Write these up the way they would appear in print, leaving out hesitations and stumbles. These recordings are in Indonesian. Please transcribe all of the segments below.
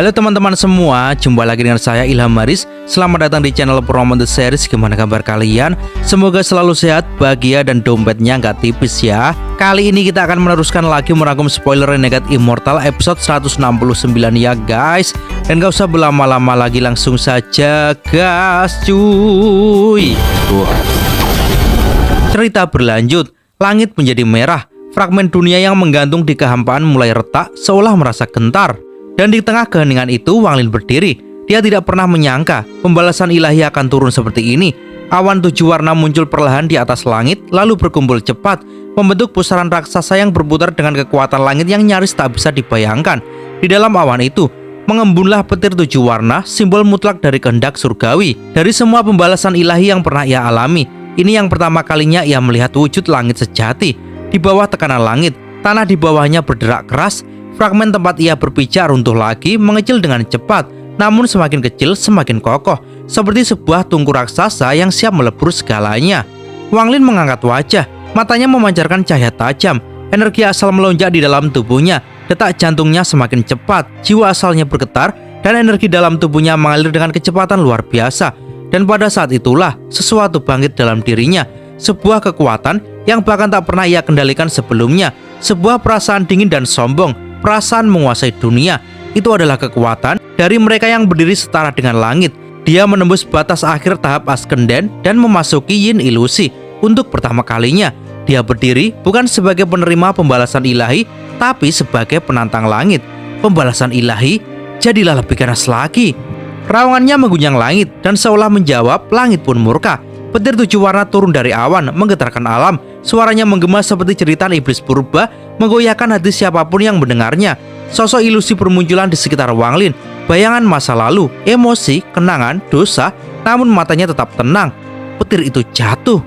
Halo teman-teman semua, jumpa lagi dengan saya Ilham Haris. Selamat datang di channel Promote Series. Gimana kabar kalian? Semoga selalu sehat, bahagia, dan dompetnya nggak tipis ya. Kali ini kita akan meneruskan lagi merangkum spoiler Renegade Immortal episode 169 ya guys. Dan gak usah berlama-lama lagi, langsung saja gas cuy. Cerita berlanjut, langit menjadi merah. Fragmen dunia yang menggantung di kehampaan mulai retak seolah merasa gentar. Dan di tengah keheningan itu Wang Lin berdiri. Dia tidak pernah menyangka pembalasan ilahi akan turun seperti ini. Awan 7 warna muncul perlahan di atas langit, lalu berkumpul cepat membentuk pusaran raksasa yang berputar dengan kekuatan langit yang nyaris tak bisa dibayangkan. Di dalam awan itu mengembunlah petir 7 warna, simbol mutlak dari kehendak surgawi. Dari semua pembalasan ilahi yang pernah ia alami, ini yang pertama kalinya ia melihat wujud langit sejati. Di bawah tekanan langit, tanah di bawahnya berderak keras. Fragmen tempat ia berpijak runtuh lagi, mengecil dengan cepat, namun semakin kecil semakin kokoh, seperti sebuah tungku raksasa yang siap melebur segalanya. Wang Lin mengangkat wajah, matanya memancarkan cahaya tajam. Energi asal melonjak di dalam tubuhnya, detak jantungnya semakin cepat, jiwa asalnya bergetar, dan energi dalam tubuhnya mengalir dengan kecepatan luar biasa. Dan pada saat itulah sesuatu bangkit dalam dirinya, sebuah kekuatan yang bahkan tak pernah ia kendalikan sebelumnya, sebuah perasaan dingin dan sombong. Perasaan menguasai dunia. Itu adalah kekuatan dari mereka yang berdiri setara dengan langit. Dia menembus batas akhir tahap Askenden dan memasuki Yin ilusi. Untuk pertama kalinya, dia berdiri bukan sebagai penerima pembalasan ilahi, tapi sebagai penantang langit. Pembalasan ilahi jadilah lebih ganas lagi. Raungannya mengguncang langit dan seolah menjawab, langit pun murka. Petir 7 warna turun dari awan, menggetarkan alam. Suaranya menggema seperti jeritan iblis purba, menggoyahkan hati siapapun yang mendengarnya. Sosok ilusi bermunculan di sekitar Wang Lin. Bayangan masa lalu, emosi, kenangan, dosa, namun matanya tetap tenang. Petir itu jatuh.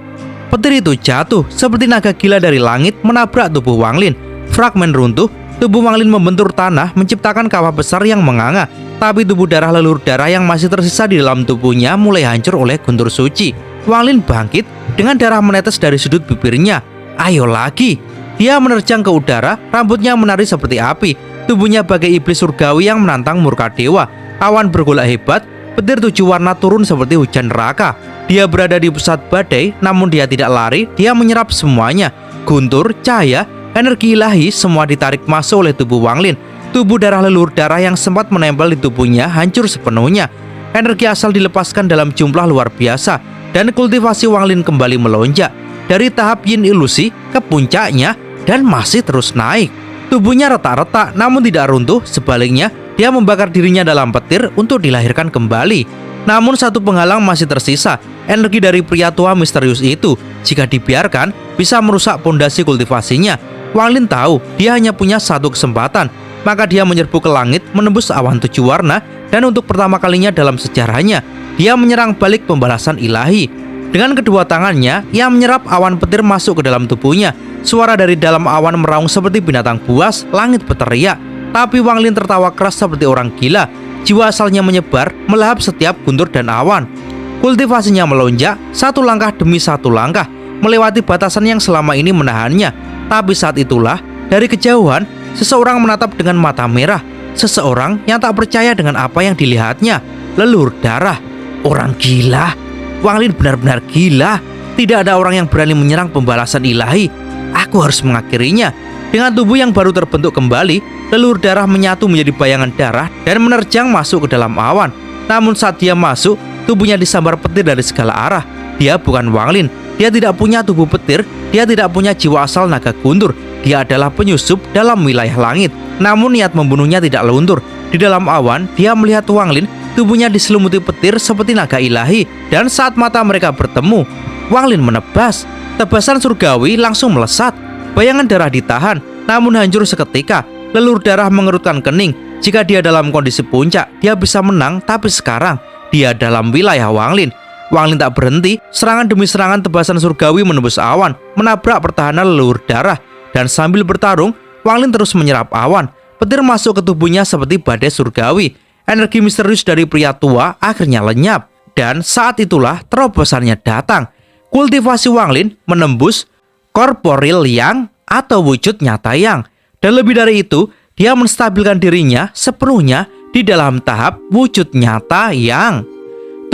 Petir itu jatuh seperti naga gila dari langit menabrak tubuh Wang Lin. Fragmen runtuh, tubuh Wang Lin membentur tanah, menciptakan kawah besar yang menganga. Tapi tubuh darah leluhur darah yang masih tersisa di dalam tubuhnya mulai hancur oleh guntur suci. Wang Lin bangkit dengan darah menetes dari sudut bibirnya. Ayo lagi. Dia menerjang ke udara, rambutnya menari seperti api. Tubuhnya bagai iblis surgawi yang menantang murka dewa. Awan bergolak hebat, petir 7 warna turun seperti hujan neraka. Dia berada di pusat badai, namun dia tidak lari, dia menyerap semuanya. Guntur, cahaya, energi ilahi semua ditarik masuk oleh tubuh Wang Lin. Tubuh darah leluhur darah yang sempat menempel di tubuhnya hancur sepenuhnya. Energi asal dilepaskan dalam jumlah luar biasa. Dan kultivasi Wang Lin kembali melonjak dari tahap Yin ilusi ke puncaknya dan masih terus naik. Tubuhnya retak-retak namun tidak runtuh, sebaliknya dia membakar dirinya dalam petir untuk dilahirkan kembali. Namun satu penghalang masih tersisa, energi dari pria tua misterius itu. Jika dibiarkan, bisa merusak pondasi kultivasinya. Wang Lin tahu dia hanya punya satu kesempatan, maka dia menyerbu ke langit menembus awan 7 warna. Dan untuk pertama kalinya dalam sejarahnya, dia menyerang balik pembalasan ilahi. Dengan kedua tangannya, ia menyerap awan petir masuk ke dalam tubuhnya. Suara dari dalam awan meraung seperti binatang buas, langit berteriak. Tapi Wang Lin tertawa keras seperti orang gila. Jiwa asalnya menyebar, melahap setiap guntur dan awan. Kultivasinya melonjak, satu langkah demi satu langkah, melewati batasan yang selama ini menahannya. Tapi saat itulah, dari kejauhan, seseorang menatap dengan mata merah. Seseorang yang tak percaya dengan apa yang dilihatnya. Leluhur darah. Orang gila. Wang Lin benar-benar gila. Tidak ada orang yang berani menyerang pembalasan ilahi. Aku harus mengakhirinya. Dengan tubuh yang baru terbentuk kembali, leluhur darah menyatu menjadi bayangan darah dan menerjang masuk ke dalam awan. Namun saat dia masuk, tubuhnya disambar petir dari segala arah. Dia bukan Wang Lin. Dia tidak punya tubuh petir. Dia tidak punya jiwa asal naga guntur. Dia adalah penyusup dalam wilayah langit. Namun niat membunuhnya tidak luntur. Di dalam awan, dia melihat Wang Lin. Tubuhnya diselimuti petir seperti naga ilahi. Dan saat mata mereka bertemu, Wang Lin menebas. Tebasan surgawi langsung melesat. Bayangan darah ditahan, namun hancur seketika. Leluhur darah mengerutkan kening. Jika dia dalam kondisi puncak, dia bisa menang. Tapi sekarang, dia dalam wilayah Wang Lin. Wang Lin tak berhenti. Serangan demi serangan tebasan surgawi menembus awan, menabrak pertahanan leluhur darah. Dan sambil bertarung, Wang Lin terus menyerap awan. Petir masuk ke tubuhnya seperti badai surgawi. Energi misterius dari pria tua akhirnya lenyap. Dan saat itulah terobosannya datang. Kultivasi Wang Lin menembus korporil yang atau wujud nyata yang. Dan lebih dari itu, dia menstabilkan dirinya sepenuhnya di dalam tahap wujud nyata yang.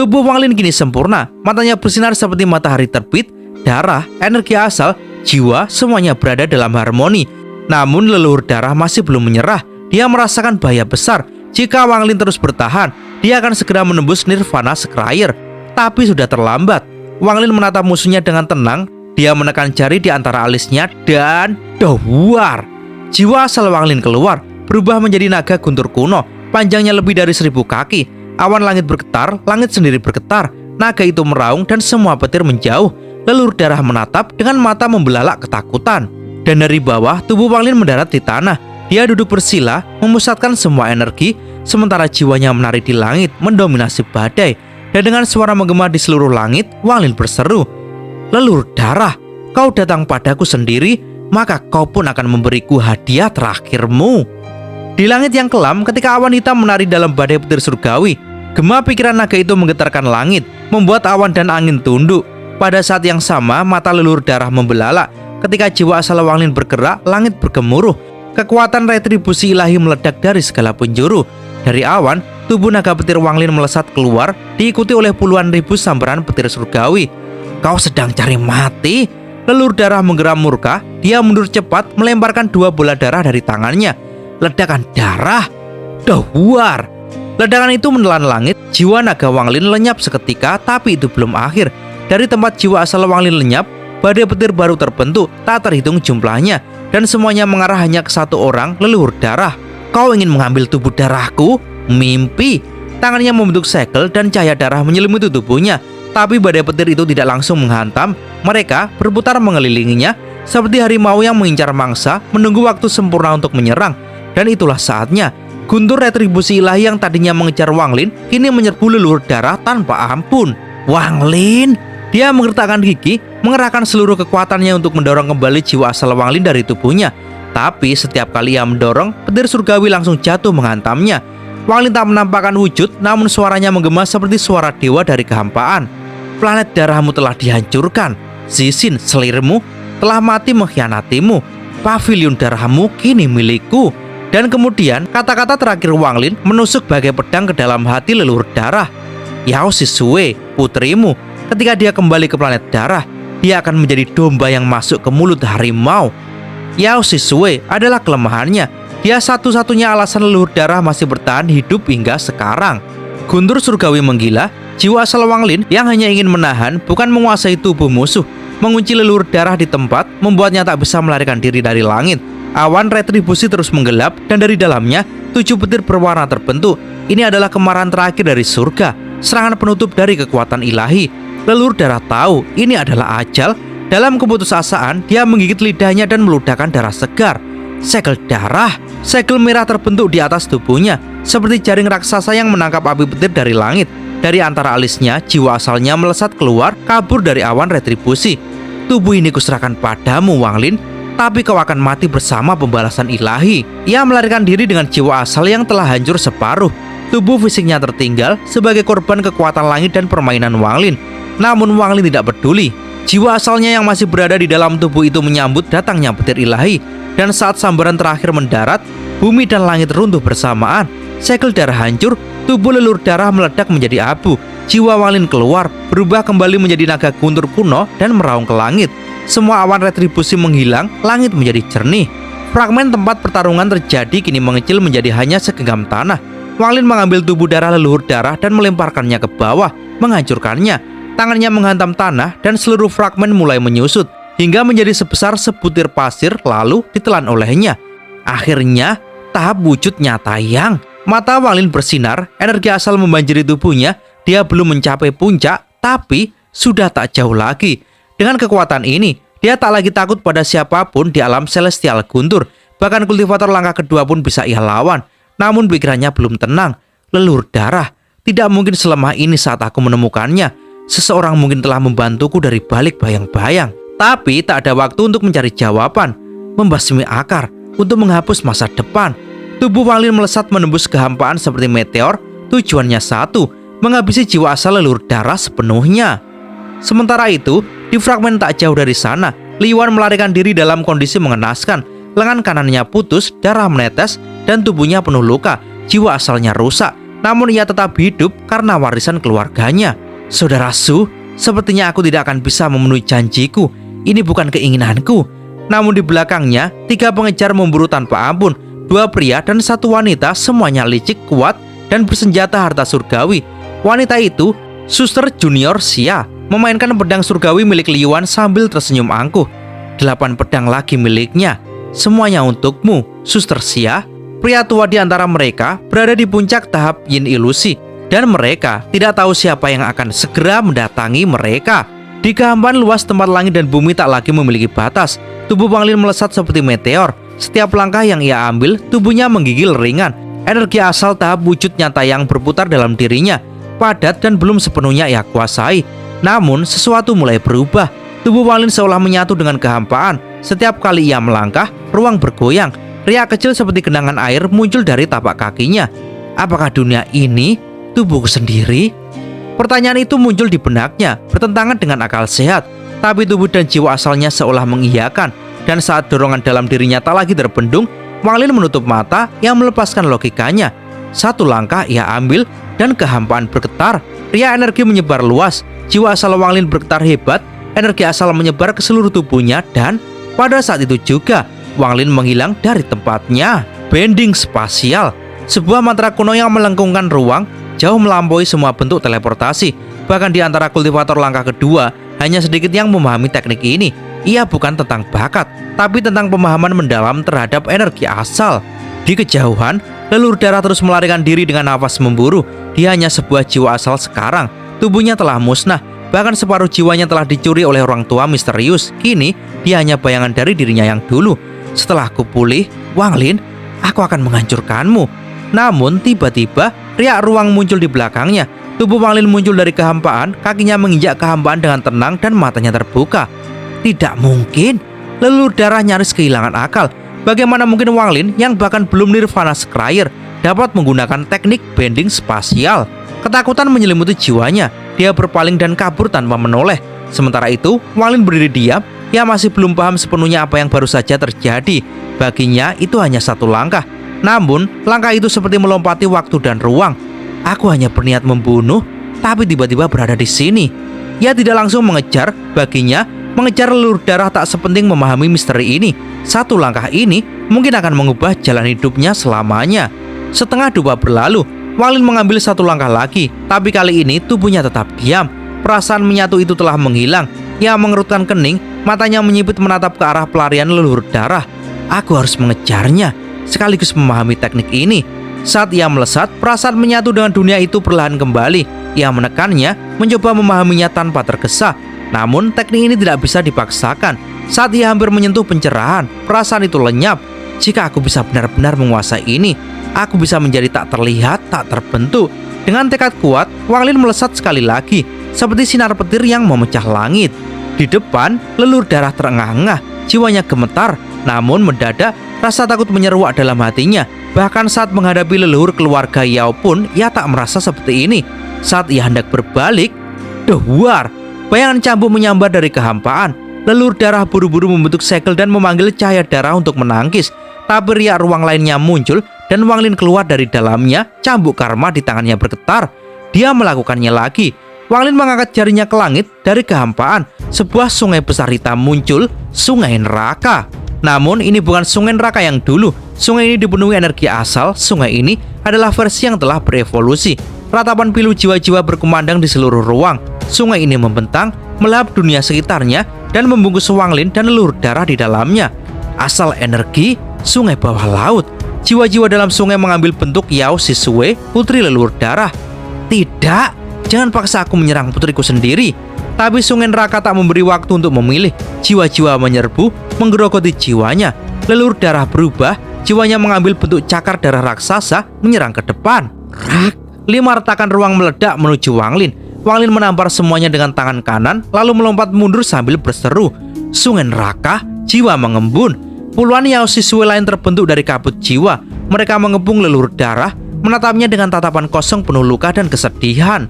Tubuh Wang Lin kini sempurna, matanya bersinar seperti matahari terbit, darah, energi asal, jiwa semuanya berada dalam harmoni. Namun leluhur darah masih belum menyerah. Dia merasakan bahaya besar. Jika Wang Lin terus bertahan, dia akan segera menembus nirvana sekerair. Tapi sudah terlambat. Wang Lin menatap musuhnya dengan tenang. Dia menekan jari di antara alisnya dan dohuar. Jiwa asal Wang Lin keluar, berubah menjadi naga guntur kuno, panjangnya lebih dari 1000 kaki. Awan langit bergetar, langit sendiri bergetar. Naga itu meraung dan semua petir menjauh. Leluhur darah menatap dengan mata membelalak ketakutan. Dan dari bawah, tubuh Wang Lin mendarat di tanah. Dia duduk bersila, memusatkan semua energi, sementara jiwanya menari di langit, mendominasi badai. Dan dengan suara menggema di seluruh langit, Wang Lin berseru, "Leluhur darah, kau datang padaku sendiri, maka kau pun akan memberiku hadiah terakhirmu." Di langit yang kelam, ketika awan hitam menari dalam badai petir surgawi, gema pikiran naga itu menggetarkan langit, membuat awan dan angin tunduk. Pada saat yang sama, mata leluhur darah membelalak. Ketika jiwa asal Wang Lin bergerak, langit bergemuruh. Kekuatan retribusi ilahi meledak dari segala penjuru. Dari awan, tubuh naga petir Wang Lin melesat keluar, diikuti oleh puluhan ribu sambaran petir surgawi. "Kau sedang cari mati?" Leluhur darah menggeram murka. Dia mundur cepat, melemparkan 2 bola darah dari tangannya. Ledakan darah, dohuar. Ledakan itu menelan langit. Jiwa naga Wang Lin lenyap seketika, tapi itu belum akhir. Dari tempat jiwa asal Wang Lin lenyap, badai petir baru terbentuk, tak terhitung jumlahnya, dan semuanya mengarah hanya ke satu orang, leluhur darah. "Kau ingin mengambil tubuh darahku? Mimpi." Tangannya membentuk segel dan cahaya darah menyelimuti tubuhnya. Tapi badai petir itu tidak langsung menghantam. Mereka berputar mengelilinginya seperti harimau yang mengincar mangsa, menunggu waktu sempurna untuk menyerang. Dan itulah saatnya. Guntur retribusi ilahi yang tadinya mengejar Wang Lin kini menyerbu leluhur darah tanpa ampun. Wang Lin, dia menggertakkan gigi, mengerahkan seluruh kekuatannya untuk mendorong kembali jiwa asal Wang Lin dari tubuhnya. Tapi setiap kali ia mendorong, petir surgawi langsung jatuh menghantamnya. Wang Lin tak menampakkan wujud, namun suaranya menggema seperti suara dewa dari kehampaan. "Planet darahmu telah dihancurkan. Zixin, selirmu, telah mati mengkhianatimu. Pavilion darahmu kini milikku." Dan kemudian kata-kata terakhir Wang Lin menusuk bagai pedang ke dalam hati leluhur darah. "Yao Sisue, putrimu, ketika dia kembali ke planet darah, dia akan menjadi domba yang masuk ke mulut harimau." Yao Sisue adalah kelemahannya. Dia satu-satunya alasan leluhur darah masih bertahan hidup hingga sekarang. Guntur surgawi menggila. Jiwa asal Wang Lin yang hanya ingin menahan, bukan menguasai tubuh musuh, mengunci leluhur darah di tempat, membuatnya tak bisa melarikan diri dari langit. Awan retribusi terus menggelap dan dari dalamnya 7 petir berwarna terbentuk. Ini adalah kemarahan terakhir dari surga, serangan penutup dari kekuatan ilahi. Leluhur darah tahu ini adalah ajal. Dalam keputusasaan, dia menggigit lidahnya dan meludahkan darah segar. Segel darah, segel merah terbentuk di atas tubuhnya, seperti jaring raksasa yang menangkap api petir dari langit. Dari antara alisnya, jiwa asalnya melesat keluar, kabur dari awan retribusi. "Tubuh ini kuserahkan padamu, Wang Lin, tapi kau akan mati bersama pembalasan ilahi." Ia melarikan diri dengan jiwa asal yang telah hancur separuh. Tubuh fisiknya tertinggal sebagai korban kekuatan langit dan permainan Wang Lin. Namun Wang Lin tidak peduli. Jiwa asalnya yang masih berada di dalam tubuh itu menyambut datangnya petir ilahi. Dan saat sambaran terakhir mendarat, bumi dan langit runtuh bersamaan. Segel darah hancur, tubuh leluhur darah meledak menjadi abu. Jiwa Wang Lin keluar, berubah kembali menjadi naga guntur kuno dan meraung ke langit. Semua awan retribusi menghilang, langit menjadi jernih. Fragmen tempat pertarungan terjadi kini mengecil menjadi hanya segenggam tanah. Wang Lin mengambil tubuh darah leluhur darah dan melemparkannya ke bawah, menghancurkannya. Tangannya menghantam tanah dan seluruh fragmen mulai menyusut hingga menjadi sebesar sebutir pasir, lalu ditelan olehnya. Akhirnya, tahap wujud nyata yang. Mata Wang Lin bersinar, energi asal membanjiri tubuhnya. Dia belum mencapai puncak, tapi sudah tak jauh lagi. Dengan kekuatan ini, dia tak lagi takut pada siapapun di alam celestial guntur. Bahkan kultivator langkah kedua pun bisa ia lawan. Namun pikirannya belum tenang. Leluhur darah, tidak mungkin selemah ini saat aku menemukannya. Seseorang mungkin telah membantuku dari balik bayang-bayang. Tapi tak ada waktu untuk mencari jawaban. Membasmi akar untuk menghapus masa depan. Tubuh Wang Lin melesat menembus kehampaan seperti meteor. Tujuannya satu, menghabisi jiwa asal leluhur darah sepenuhnya. Sementara itu, di fragmen tak jauh dari sana, Li Yuan melarikan diri dalam kondisi mengenaskan. Lengan kanannya putus, darah menetes, dan tubuhnya penuh luka. jiwa asalnya rusak, namun ia tetap hidup karena warisan keluarganya. Saudara Su, sepertinya aku tidak akan bisa memenuhi janjiku. Ini bukan keinginanku. Namun di belakangnya, 3 pengejar memburu tanpa ampun. 2 pria dan 1 wanita, semuanya licik, kuat, dan bersenjata harta surgawi. Wanita itu, Suster Junior Xia, memainkan pedang surgawi milik Li Yuan sambil tersenyum angkuh. 8 pedang lagi miliknya. Semuanya untukmu, Suster Xia. Pria tua di antara mereka berada di puncak tahap yin ilusi, dan mereka tidak tahu siapa yang akan segera mendatangi mereka. Di kehampaan luas tempat langit dan bumi tak lagi memiliki batas. Tubuh Wang Lin melesat seperti meteor. Setiap langkah yang ia ambil, tubuhnya menggigil ringan. Energi asal tahap wujud nyata yang berputar dalam dirinya, padat dan belum sepenuhnya ia kuasai. Namun sesuatu mulai berubah. Tubuh Wang Lin seolah menyatu dengan kehampaan. Setiap kali ia melangkah, ruang bergoyang. Riak kecil seperti genangan air muncul dari tapak kakinya. Apakah dunia ini tubuhku sendiri? Pertanyaan itu muncul di benaknya, bertentangan dengan akal sehat. Tapi tubuh dan jiwa asalnya seolah mengiyakan. Dan saat dorongan dalam dirinya tak lagi terbendung, Wang Lin menutup mata yang melepaskan logikanya. 1 langkah ia ambil dan kehampaan bergetar. Riak energi menyebar luas. Jiwa asal Wang Lin bergetar hebat. Energi asal menyebar ke seluruh tubuhnya, dan pada saat itu juga Wang Lin menghilang dari tempatnya. Bending spasial, sebuah mantra kuno yang melengkungkan ruang, jauh melampaui semua bentuk teleportasi. Bahkan di antara kultivator langkah kedua, hanya sedikit yang memahami teknik ini. Ia bukan tentang bakat, tapi tentang pemahaman mendalam terhadap energi asal. Di kejauhan, leluhur darah terus melarikan diri dengan nafas memburu. Dia hanya sebuah jiwa asal sekarang. Tubuhnya telah musnah. Bahkan separuh jiwanya telah dicuri oleh orang tua misterius. Kini, dia hanya bayangan dari dirinya yang dulu. Setelah aku pulih, Wang Lin, aku akan menghancurkanmu. Namun, tiba-tiba, riak ruang muncul di belakangnya. Tubuh Wang Lin muncul dari kehampaan, kakinya menginjak kehampaan dengan tenang dan matanya terbuka. Tidak mungkin. Leluhur darah nyaris kehilangan akal. Bagaimana mungkin Wang Lin yang bahkan belum nirvana Scryer dapat menggunakan teknik bending spasial? Ketakutan menyelimuti jiwanya. Dia berpaling dan kabur tanpa menoleh. Sementara itu, Wang Lin berdiri diam. Ia masih belum paham sepenuhnya apa yang baru saja terjadi. Baginya itu hanya 1 langkah. Namun, langkah itu seperti melompati waktu dan ruang. Aku hanya berniat membunuh, tapi tiba-tiba berada di sini. Ia tidak langsung mengejar. Baginya, mengejar leluhur darah tak sepenting memahami misteri ini. 1 langkah ini mungkin akan mengubah jalan hidupnya selamanya. Setengah 2 berlalu. Wang Lin mengambil 1 langkah lagi, tapi kali ini tubuhnya tetap diam. Perasaan menyatu itu telah menghilang. Ia mengerutkan kening, matanya menyipit menatap ke arah pelarian leluhur darah. Aku harus mengejarnya, sekaligus memahami teknik ini. Saat ia melesat, perasaan menyatu dengan dunia itu perlahan kembali. Ia menekannya, mencoba memahaminya tanpa tergesa. Namun teknik ini tidak bisa dipaksakan. Saat ia hampir menyentuh pencerahan, perasaan itu lenyap. Jika aku bisa benar-benar menguasai ini, aku bisa menjadi tak terlihat, tak terbentuk. Dengan tekad kuat, Wang Lin melesat sekali lagi, seperti sinar petir yang memecah langit. Di depan, leluhur darah terengah-engah, jiwanya gemetar. Namun mendadak, rasa takut menyeruak dalam hatinya. Bahkan saat menghadapi leluhur keluarga Yao pun, ia tak merasa seperti ini. Saat ia hendak berbalik, dewar, bayangan cambuk menyambar dari kehampaan. Leluhur darah buru-buru membentuk segel dan memanggil cahaya darah untuk menangkis. Tapi riak ruang lainnya muncul dan Wang Lin keluar dari dalamnya. Cambuk karma di tangannya bergetar. Dia melakukannya lagi. Wang Lin mengangkat jarinya ke langit. Dari kehampaan, sebuah sungai besar hitam muncul, sungai neraka. Namun ini bukan sungai neraka yang dulu. Sungai ini dipenuhi energi asal. Sungai ini adalah versi yang telah berevolusi. Ratapan pilu jiwa-jiwa berkumandang di seluruh ruang. Sungai ini membentang, melahap dunia sekitarnya, dan membungkus Wang Lin dan leluhur darah di dalamnya. Asal energi, sungai bawah laut. Jiwa-jiwa dalam sungai mengambil bentuk Yao Sisue, putri leluhur darah. Tidak, jangan paksa aku menyerang putriku sendiri. Tapi sungai neraka tak memberi waktu untuk memilih. Jiwa-jiwa menyerbu, menggerogoti jiwanya. Leluhur darah berubah, jiwanya mengambil bentuk cakar darah raksasa, menyerang ke depan. Rak, 5 retakan ruang meledak menuju Wang Lin. Wang Lin menampar semuanya dengan tangan kanan, lalu melompat mundur sambil berseru. Sungai neraka, jiwa mengembun. Puluhan Yao Sisue lain terbentuk dari kabut jiwa. Mereka mengepung leluhur darah, menatapnya dengan tatapan kosong penuh luka dan kesedihan.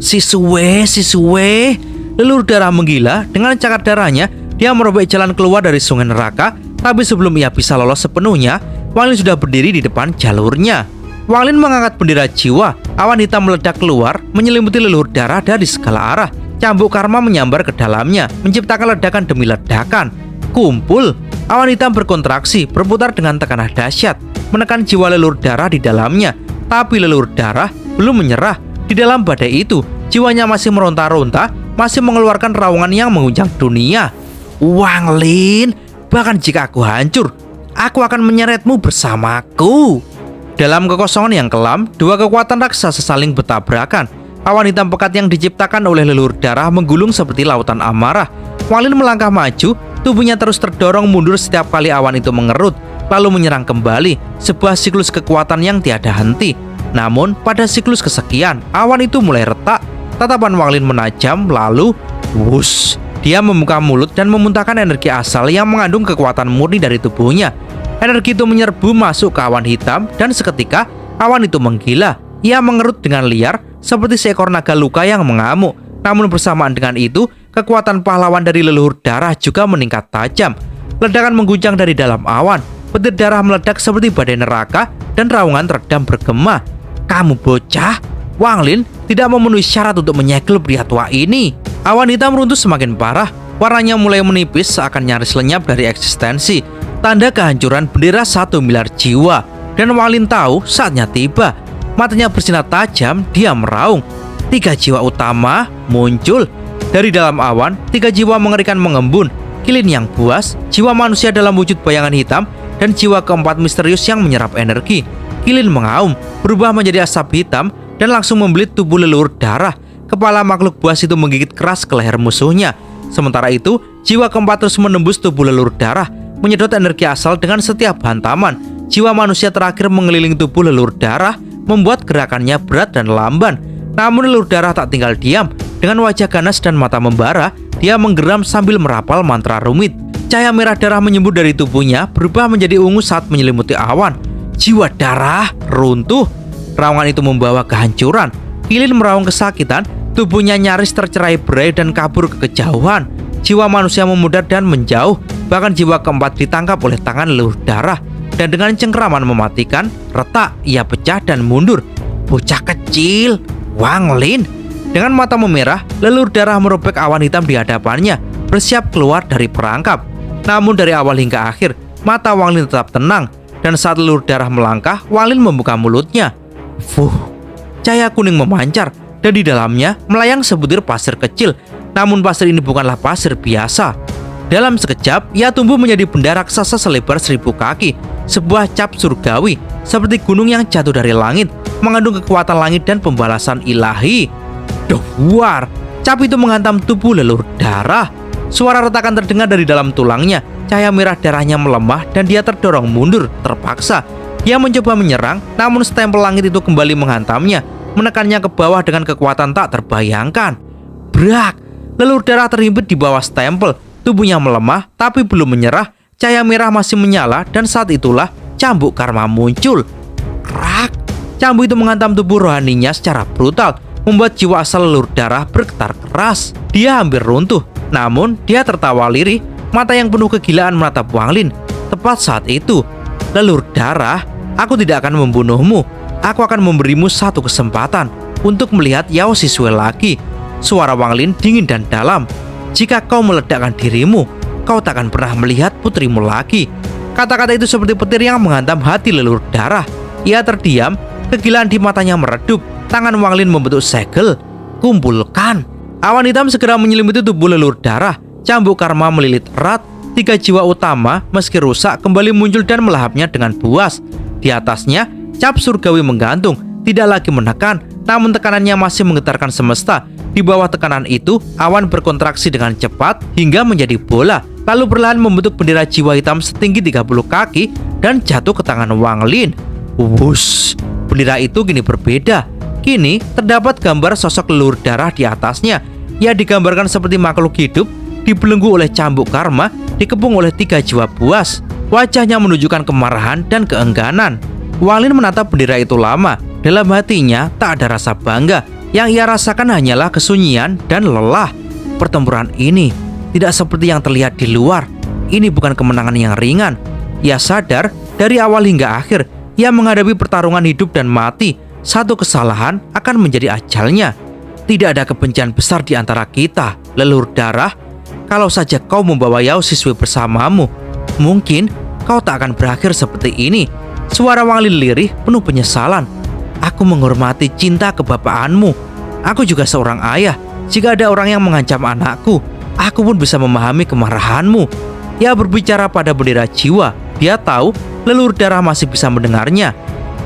Sisue, Sisue. Leluhur darah menggila. Dengan cakar darahnya, dia merobek jalan keluar dari sungai neraka. Tapi sebelum ia bisa lolos sepenuhnya, Wang Lin sudah berdiri di depan jalurnya. Wang Lin mengangkat bendera jiwa. Awan hitam meledak keluar, menyelimuti leluhur darah dari segala arah. Cambuk karma menyambar ke dalamnya, menciptakan ledakan demi ledakan. Kumpul. Awan hitam berkontraksi, berputar dengan tekanan dahsyat, menekan jiwa leluhur darah di dalamnya. Tapi leluhur darah belum menyerah. Di dalam badai itu, jiwanya masih meronta-ronta, masih mengeluarkan raungan yang mengguncang dunia. Wang Lin, bahkan jika aku hancur, aku akan menyeretmu bersamaku. Dalam kekosongan yang kelam, dua kekuatan raksasa saling bertabrakan. Awan hitam pekat yang diciptakan oleh leluhur darah menggulung seperti lautan amarah. Wang Lin melangkah maju, tubuhnya terus terdorong mundur setiap kali awan itu mengerut, lalu menyerang kembali, sebuah siklus kekuatan yang tiada henti. Namun, pada siklus kesekian, awan itu mulai retak. Tatapan Wang Lin menajam, lalu wush, dia membuka mulut dan memuntahkan energi asal yang mengandung kekuatan murni dari tubuhnya. Energi itu menyerbu masuk ke awan hitam dan seketika awan itu menggila. Ia mengerut dengan liar seperti seekor naga luka yang mengamuk. Namun bersamaan dengan itu, kekuatan pahlawan dari leluhur darah juga meningkat tajam. Ledakan mengguncang dari dalam awan. Petir darah meledak seperti badai neraka dan raungan teredam bergema. Kamu bocah? Wang Lin tidak memenuhi syarat untuk menyegel pria tua ini. Awan hitam runtuh semakin parah. Warnanya mulai menipis seakan nyaris lenyap dari eksistensi. Tanda kehancuran bendera 1 miliar jiwa. Dan Wang Lin tahu saatnya tiba. Matanya bersinar tajam, dia meraung. 3 jiwa utama muncul. Dari dalam awan, 3 jiwa mengerikan mengembun. Kilin yang buas, jiwa manusia dalam wujud bayangan hitam, dan jiwa keempat misterius yang menyerap energi. Kilin mengaum, berubah menjadi asap hitam, dan langsung membelit tubuh leluhur darah. Kepala makhluk buas itu menggigit keras ke leher musuhnya. Sementara itu, jiwa keempat terus menembus tubuh leluhur darah, menyedot energi asal dengan setiap hantaman. Jiwa manusia terakhir mengelilingi tubuh leluhur darah, membuat gerakannya berat dan lamban. Namun leluhur darah tak tinggal diam. Dengan wajah ganas dan mata membara, dia menggeram sambil merapal mantra rumit. Cahaya merah darah menyembur dari tubuhnya, berubah menjadi ungu saat menyelimuti awan. Jiwa darah runtuh. Raungan itu membawa kehancuran. Kilin meraung kesakitan, tubuhnya nyaris tercerai-berai dan kabur ke kejauhan. Jiwa manusia memudar dan menjauh. Bahkan jiwa keempat ditangkap oleh tangan leluhur darah. Dan dengan cengkraman mematikan, retak, ia pecah dan mundur. Bocah kecil, Wang Lin. Dengan mata memerah, leluhur darah merobek awan hitam di hadapannya, bersiap keluar dari perangkap. Namun dari awal hingga akhir, mata Wang Lin tetap tenang. Dan saat leluhur darah melangkah, Wang Lin membuka mulutnya. Cahaya kuning memancar, dan di dalamnya melayang sebutir pasir kecil. Namun pasir ini bukanlah pasir biasa. Dalam sekejap, ia tumbuh menjadi benda raksasa selebar 1000 kaki. Sebuah cap surgawi, seperti gunung yang jatuh dari langit, mengandung kekuatan langit dan pembalasan ilahi. Duar, cap itu menghantam tubuh leluhur darah. Suara retakan terdengar dari dalam tulangnya. Cahaya merah darahnya melemah dan dia terdorong mundur, terpaksa. Dia mencoba menyerang, namun stempel langit itu kembali menghantamnya, menekannya ke bawah dengan kekuatan tak terbayangkan. Brak! Leluhur darah terhimpit di bawah stempel. Tubuhnya melemah, tapi belum menyerah. Cahaya merah masih menyala, dan saat itulah cambuk karma muncul. Krak! Cambuk itu menghantam tubuh rohaninya secara brutal, membuat jiwa asal leluhur darah bergetar keras. Dia hampir runtuh, namun dia tertawa lirih. Mata yang penuh kegilaan menatap Wang Lin. Tepat saat itu, leluhur darah, aku tidak akan membunuhmu. Aku akan memberimu satu kesempatan untuk melihat Yao Sisue lagi. Suara Wang Lin dingin dan dalam. Jika kau meledakkan dirimu, kau tak akan pernah melihat putrimu lagi. Kata-kata itu seperti petir yang menghantam hati leluhur darah. Ia terdiam, kegilaan di matanya meredup. Tangan Wang Lin membentuk segel. Kumpulkan. Awan hitam segera menyelimuti tubuh leluhur darah. Cambuk karma melilit erat. 3 jiwa utama meski rusak kembali muncul dan melahapnya dengan buas. Di atasnya, cap surgawi menggantung, tidak lagi menekan, namun tekanannya masih menggetarkan semesta. Di bawah tekanan itu, awan berkontraksi dengan cepat hingga menjadi bola, lalu perlahan membentuk bendera jiwa hitam setinggi 30 kaki dan jatuh ke tangan Wang Lin. Wush, bendera itu kini berbeda. Kini terdapat gambar sosok leluhur darah di atasnya. Ia digambarkan seperti makhluk hidup, dibelenggu oleh cambuk karma, dikepung oleh 3 jiwa buas. Wajahnya menunjukkan kemarahan dan keengganan. Wang Lin menatap bendera itu lama. Dalam hatinya tak ada rasa bangga. Yang ia rasakan hanyalah kesunyian dan lelah. Pertempuran ini tidak seperti yang terlihat di luar. Ini bukan kemenangan yang ringan. Ia sadar dari awal hingga akhir Ia menghadapi pertarungan hidup dan mati. Satu kesalahan akan menjadi ajalnya. Tidak ada kebencian besar di antara kita, leluhur darah. Kalau saja kau membawa Yao Sisui bersamamu, mungkin kau tak akan berakhir seperti ini. Suara Wang Lin lirih penuh penyesalan. Aku menghormati cinta kebapaanmu. Aku juga seorang ayah. Jika ada orang yang mengancam anakku, aku pun bisa memahami kemarahanmu. Ia berbicara pada bendera jiwa. Dia tahu leluhur darah masih bisa mendengarnya.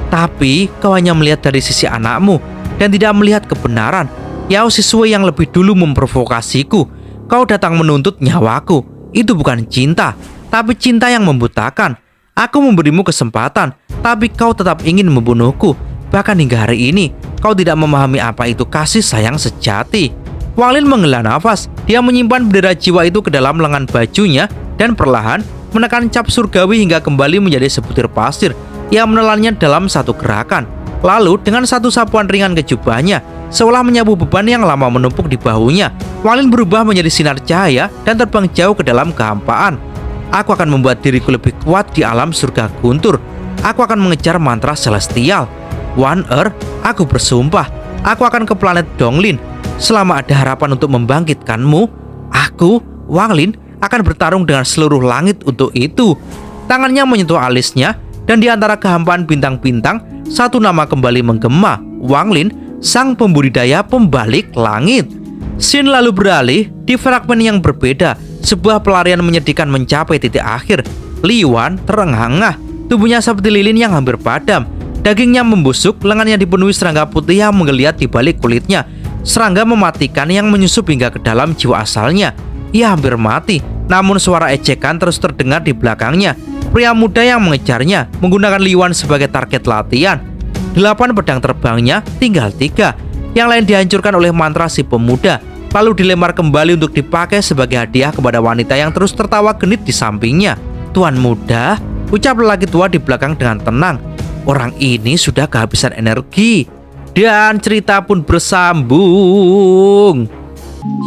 Tapi kau hanya melihat dari sisi anakmu dan tidak melihat kebenaran. Yao Sisui yang lebih dulu memprovokasiku. Kau datang menuntut nyawaku. Itu bukan cinta, tapi cinta yang membutakan. Aku memberimu kesempatan, tapi kau tetap ingin membunuhku. Bahkan hingga hari ini, kau tidak memahami apa itu kasih sayang sejati. Wang Lin menghela nafas. Dia menyimpan bendera jiwa itu ke dalam lengan bajunya dan perlahan menekan cap surgawi hingga kembali menjadi sebutir pasir. Ia menelannya dalam satu gerakan. Lalu dengan satu sapuan ringan ke jubahnya, seolah menyapu beban yang lama menumpuk di bahunya, Wang Lin berubah menjadi sinar cahaya dan terbang jauh ke dalam kehampaan. Aku akan membuat diriku lebih kuat di alam surga guntur. Aku akan mengejar mantra celestial. One Earth, aku bersumpah, aku akan ke planet Donglin. Selama ada harapan untuk membangkitkanmu, aku, Wang Lin, akan bertarung dengan seluruh langit untuk itu. Tangannya menyentuh alisnya, dan di antara kehampaan bintang-bintang, satu nama kembali menggema. Wang Lin, sang pembudidaya pembalik langit. Scene lalu beralih di fragmen yang berbeda. Sebuah pelarian menyedihkan mencapai titik akhir. Li Yuan terengah-engah, tubuhnya seperti lilin yang hampir padam. Dagingnya membusuk, lengannya dipenuhi serangga putih yang menggeliat di balik kulitnya. Serangga mematikan yang menyusup hingga ke dalam jiwa asalnya. Ia hampir mati, namun suara ejekan terus terdengar di belakangnya. Pria muda yang mengejarnya menggunakan Li Yuan sebagai target latihan. 8 pedang terbangnya tinggal 3. Yang lain dihancurkan oleh mantra si pemuda, lalu dilempar kembali untuk dipakai sebagai hadiah kepada wanita yang terus tertawa genit di sampingnya. Tuan muda, ucap lelaki tua di belakang dengan tenang. Orang ini sudah kehabisan energi. Dan cerita pun bersambung.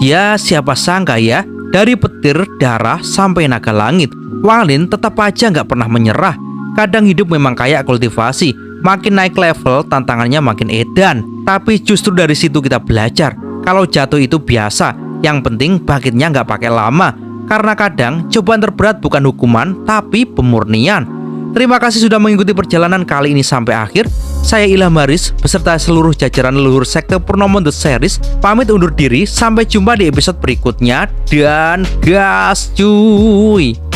Ya, siapa sangka ya, dari petir darah sampai naga langit, Wang Lin tetap aja nggak pernah menyerah. Kadang hidup memang kayak kultivasi, makin naik level tantangannya makin edan. Tapi justru dari situ kita belajar, kalau jatuh itu biasa, yang penting bangkitnya nggak pakai lama. Karena kadang cobaan terberat bukan hukuman, tapi pemurnian. Terima kasih sudah mengikuti perjalanan kali ini sampai akhir. Saya Ilham Haris beserta seluruh jajaran leluhur sekte Purnomo The Series pamit undur diri. Sampai jumpa di episode berikutnya. Dan gas cuy.